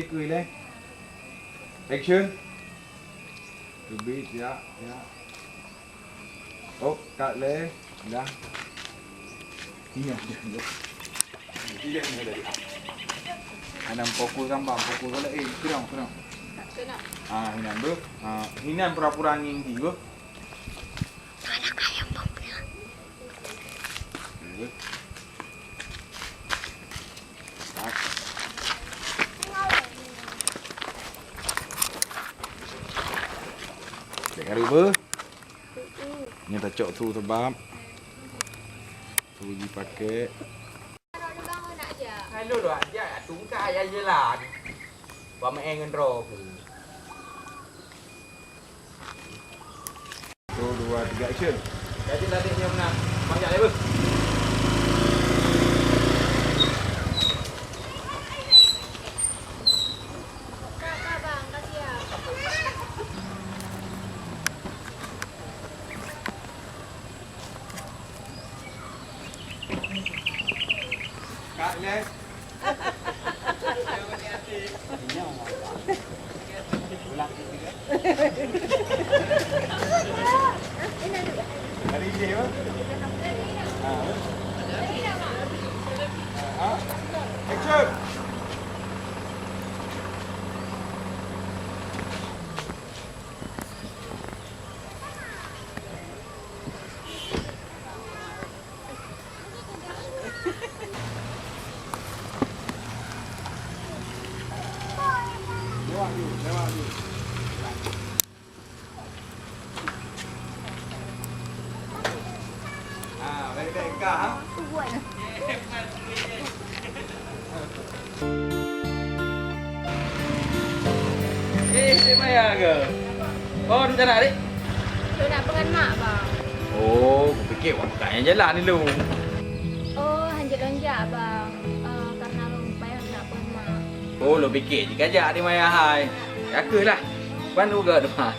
Cười lên. Action. Chuẩn dạ. Cắt lên. Dah. Ini. Anam pokok gambar, pokok kalau kurang. Tak kena. Hinan bu. Hinan pura-pura tinggi bu. Anak ayam punya. Cari ber. Ni tak cok tu sebab tu dipakai. Hello doa dia tungka ya jelan. Wa ma engen ro. 1 2 3 action. Jadi tadi dia menang. Banyak le ber. Cắt lên. Dari dia apa? Action. Lewat. Balik engkau ha? Si Maya ke? Oh, macam nak adik? Tu nak pengen mak bang. Oh, aku fikir awak bukannya jalan ni lu. Oh, hanjat-hanjat bang. Karena payah nak pengen mak. Oh, lu fikir je kajak di Maya hai. Yakalah. Pan juga depan.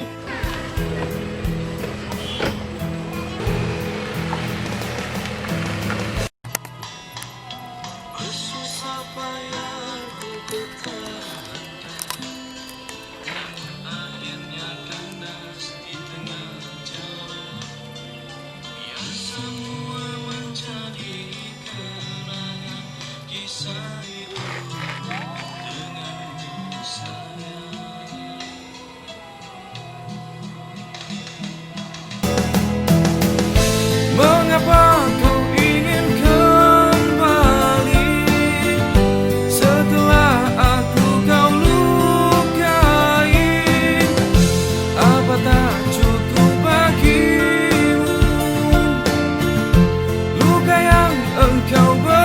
Mengapa kau ingin kembali setelah aku kau lukai? Apa tak cukup bagimu luka yang engkau beri?